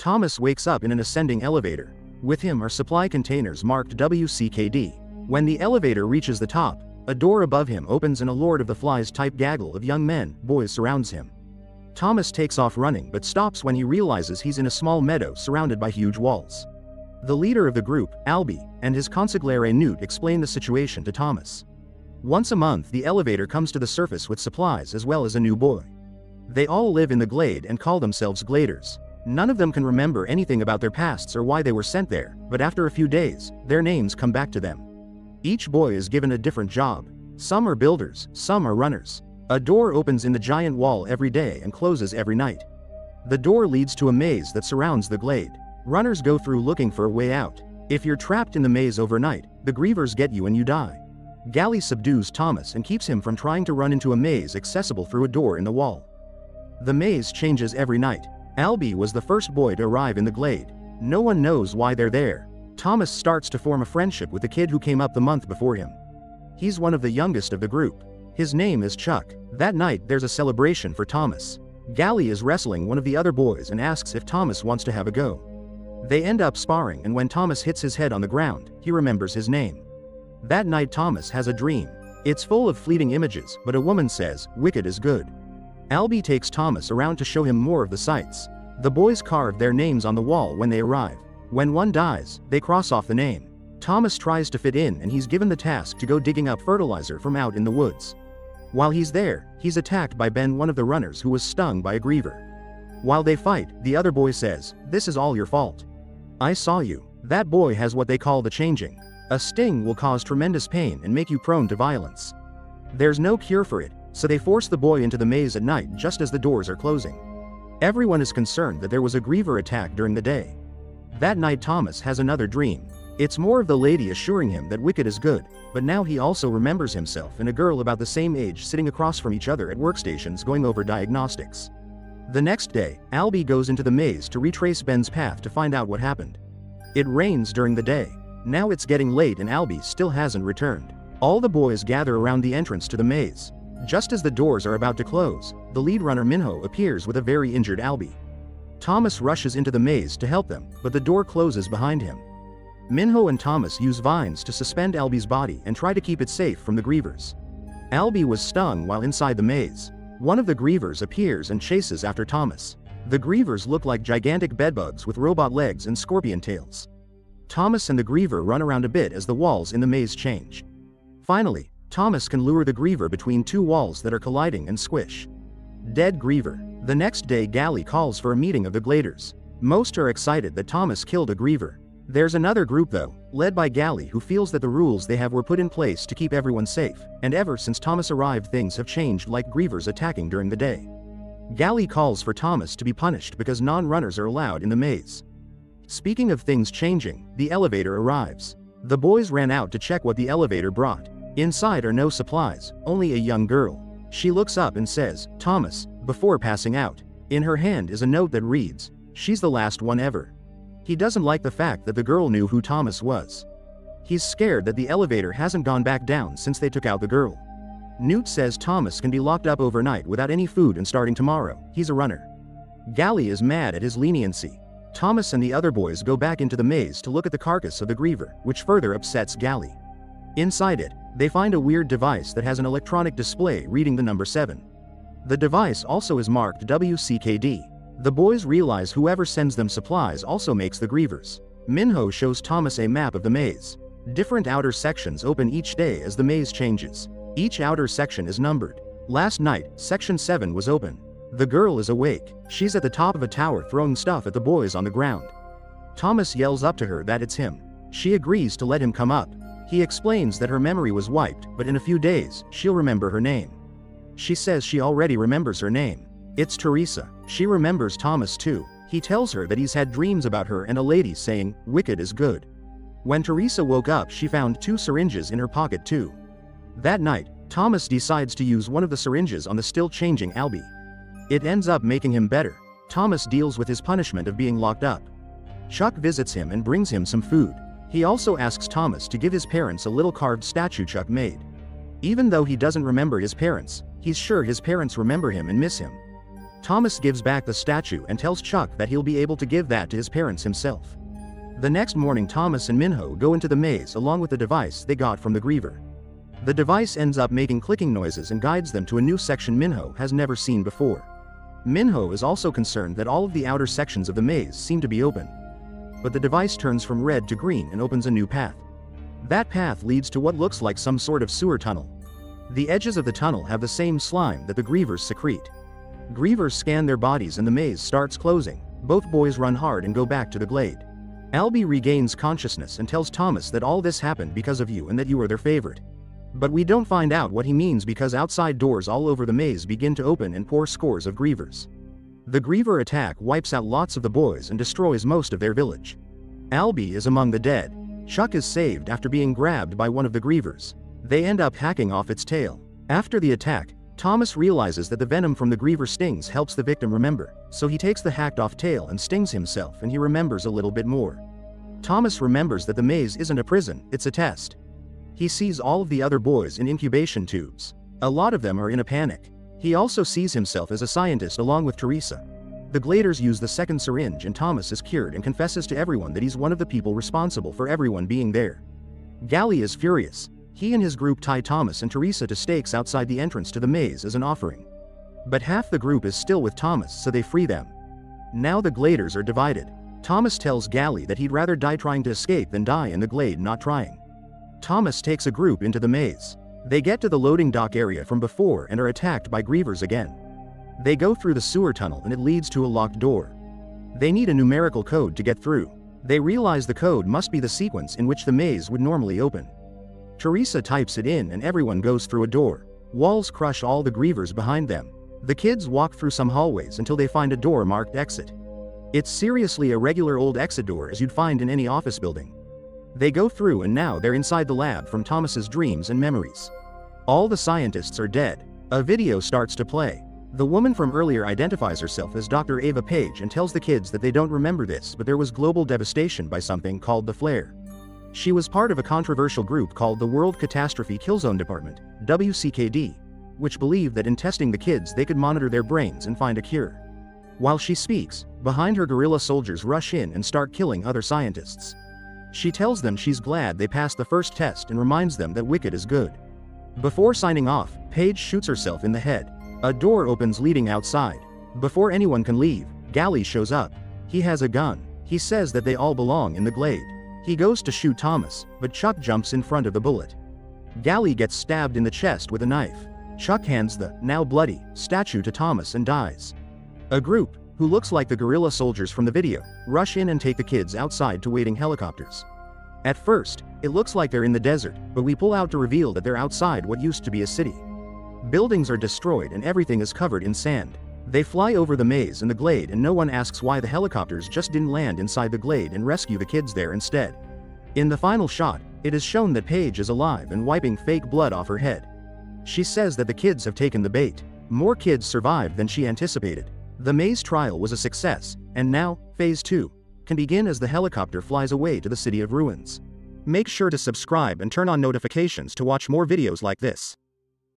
Thomas wakes up in an ascending elevator. With him are supply containers marked WCKD. When the elevator reaches the top, a door above him opens and a Lord of the Flies type gaggle of young men, boys surrounds him. Thomas takes off running but stops when he realizes he's in a small meadow surrounded by huge walls. The leader of the group, Albie, and his consigliere Newt explain the situation to Thomas. Once a month the elevator comes to the surface with supplies as well as a new boy. They all live in the Glade and call themselves Gladers. None of them can remember anything about their pasts or why they were sent there, but after a few days, their names come back to them. Each boy is given a different job. Some are builders, some are runners. A door opens in the giant wall every day and closes every night. The door leads to a maze that surrounds the Glade. Runners go through looking for a way out. If you're trapped in the maze overnight, the grievers get you and you die. Gally subdues Thomas and keeps him from trying to run into a maze accessible through a door in the wall. The maze changes every night. Albie was the first boy to arrive in the Glade. No one knows why they're there. Thomas starts to form a friendship with the kid who came up the month before him. He's one of the youngest of the group. His name is Chuck. That night there's a celebration for Thomas. Gally is wrestling one of the other boys and asks if Thomas wants to have a go. They end up sparring, and when Thomas hits his head on the ground, he remembers his name. That night Thomas has a dream. It's full of fleeting images, but a woman says, "Wicked is good." Albie takes Thomas around to show him more of the sights. The boys carve their names on the wall when they arrive. When one dies, they cross off the name. Thomas tries to fit in and he's given the task to go digging up fertilizer from out in the woods. While he's there, he's attacked by Ben, one of the runners who was stung by a griever. While they fight, the other boy says, "This is all your fault. I saw you." That boy has what they call the changing. A sting will cause tremendous pain and make you prone to violence. There's no cure for it, so they force the boy into the maze at night just as the doors are closing. Everyone is concerned that there was a griever attack during the day. That night Thomas has another dream. It's more of the lady assuring him that wicked is good, but now he also remembers himself and a girl about the same age sitting across from each other at workstations going over diagnostics. The next day, Albie goes into the maze to retrace Ben's path to find out what happened. It rains during the day. Now it's getting late and Albie still hasn't returned. All the boys gather around the entrance to the maze. Just as the doors are about to close, the lead runner Minho appears with a very injured Albie. Thomas rushes into the maze to help them, but the door closes behind him. Minho and Thomas use vines to suspend Albie's body and try to keep it safe from the grievers. Albie was stung while inside the maze. One of the grievers appears and chases after Thomas. The grievers look like gigantic bedbugs with robot legs and scorpion tails. Thomas and the griever run around a bit as the walls in the maze change. Finally, Thomas can lure the griever between two walls that are colliding and squish. Dead griever. The next day Gally calls for a meeting of the Gladers. Most are excited that Thomas killed a griever. There's another group though, led by Gally, who feels that the rules they have were put in place to keep everyone safe, and ever since Thomas arrived things have changed, like grievers attacking during the day. Gally calls for Thomas to be punished because non-runners are allowed in the maze. Speaking of things changing, the elevator arrives. The boys ran out to check what the elevator brought. Inside are no supplies, only a young girl. She looks up and says, "Thomas," before passing out. In her hand is a note that reads, "She's the last one ever." He doesn't like the fact that the girl knew who Thomas was. He's scared that the elevator hasn't gone back down since they took out the girl. Newt says Thomas can be locked up overnight without any food and starting tomorrow, he's a runner. Gally is mad at his leniency. Thomas and the other boys go back into the maze to look at the carcass of the griever, which further upsets Gally. Inside it, they find a weird device that has an electronic display reading the number 7. The device also is marked WCKD. The boys realize whoever sends them supplies also makes the grievers. Minho shows Thomas a map of the maze. Different outer sections open each day as the maze changes. Each outer section is numbered. Last night, section 7 was open. The girl is awake. She's at the top of a tower throwing stuff at the boys on the ground. Thomas yells up to her that it's him. She agrees to let him come up. He explains that her memory was wiped, but in a few days, she'll remember her name. She says she already remembers her name. It's Teresa. She remembers Thomas too. He tells her that he's had dreams about her and a lady saying, "Wicked is good." When Teresa woke up, she found 2 syringes in her pocket too. That night, Thomas decides to use one of the syringes on the still changing Albie. It ends up making him better. Thomas deals with his punishment of being locked up. Chuck visits him and brings him some food. He also asks Thomas to give his parents a little carved statue Chuck made. Even though he doesn't remember his parents, he's sure his parents remember him and miss him. Thomas gives back the statue and tells Chuck that he'll be able to give that to his parents himself. The next morning Thomas and Minho go into the maze along with the device they got from the Griever. The device ends up making clicking noises and guides them to a new section Minho has never seen before. Minho is also concerned that all of the outer sections of the maze seem to be open. But the device turns from red to green and opens a new path. That path leads to what looks like some sort of sewer tunnel. The edges of the tunnel have the same slime that the Grievers secrete. Grievers scan their bodies and the maze starts closing. Both boys run hard and go back to the Glade. Albie regains consciousness and tells Thomas that all this happened because of you and that you are their favorite. But we don't find out what he means because outside doors all over the maze begin to open and pour scores of Grievers. The Griever attack wipes out lots of the boys and destroys most of their village. Albie is among the dead. Chuck is saved after being grabbed by one of the Grievers. They end up hacking off its tail. After the attack, Thomas realizes that the venom from the Griever stings helps the victim remember, so he takes the hacked off tail and stings himself and he remembers a little bit more. Thomas remembers that the maze isn't a prison, it's a test. He sees all of the other boys in incubation tubes. A lot of them are in a panic. He also sees himself as a scientist along with Teresa. The Gladers use the second syringe and Thomas is cured and confesses to everyone that he's one of the people responsible for everyone being there. Gally is furious. He and his group tie Thomas and Teresa to stakes outside the entrance to the maze as an offering. But half the group is still with Thomas, so they free them. Now the Gladers are divided. Thomas tells Gally that he'd rather die trying to escape than die in the Glade not trying. Thomas takes a group into the maze. They get to the loading dock area from before and are attacked by Grievers again. They go through the sewer tunnel and it leads to a locked door. They need a numerical code to get through. They realize the code must be the sequence in which the maze would normally open. Teresa types it in and everyone goes through a door. Walls crush all the Grievers behind them. The kids walk through some hallways until they find a door marked exit. It's seriously a regular old exit door as you'd find in any office building. They go through and now they're inside the lab from Thomas's dreams and memories. All the scientists are dead. A video starts to play. The woman from earlier identifies herself as Dr. Ava Page and tells the kids that they don't remember this, but there was global devastation by something called the flare. She was part of a controversial group called the World Catastrophe Killzone Department, WCKD, which believed that in testing the kids they could monitor their brains and find a cure. While she speaks, behind her guerrilla soldiers rush in and start killing other scientists. She tells them she's glad they passed the first test and reminds them that Wicked is good. Before signing off, Paige shoots herself in the head. A door opens leading outside. Before anyone can leave, Gally shows up. He has a gun. He says that they all belong in the Glade. He goes to shoot Thomas, but Chuck jumps in front of the bullet. Gally gets stabbed in the chest with a knife. Chuck hands the, now bloody, statue to Thomas and dies. A group, who looks like the guerrilla soldiers from the video, rush in and take the kids outside to waiting helicopters. At first, it looks like they're in the desert, but we pull out to reveal that they're outside what used to be a city. Buildings are destroyed and everything is covered in sand. They fly over the maze and the Glade and no one asks why the helicopters just didn't land inside the Glade and rescue the kids there instead. In the final shot, it is shown that Paige is alive and wiping fake blood off her head. She says that the kids have taken the bait. More kids survived than she anticipated. The maze trial was a success, and now, Phase 2 can begin as the helicopter flies away to the City of Ruins. Make sure to subscribe and turn on notifications to watch more videos like this.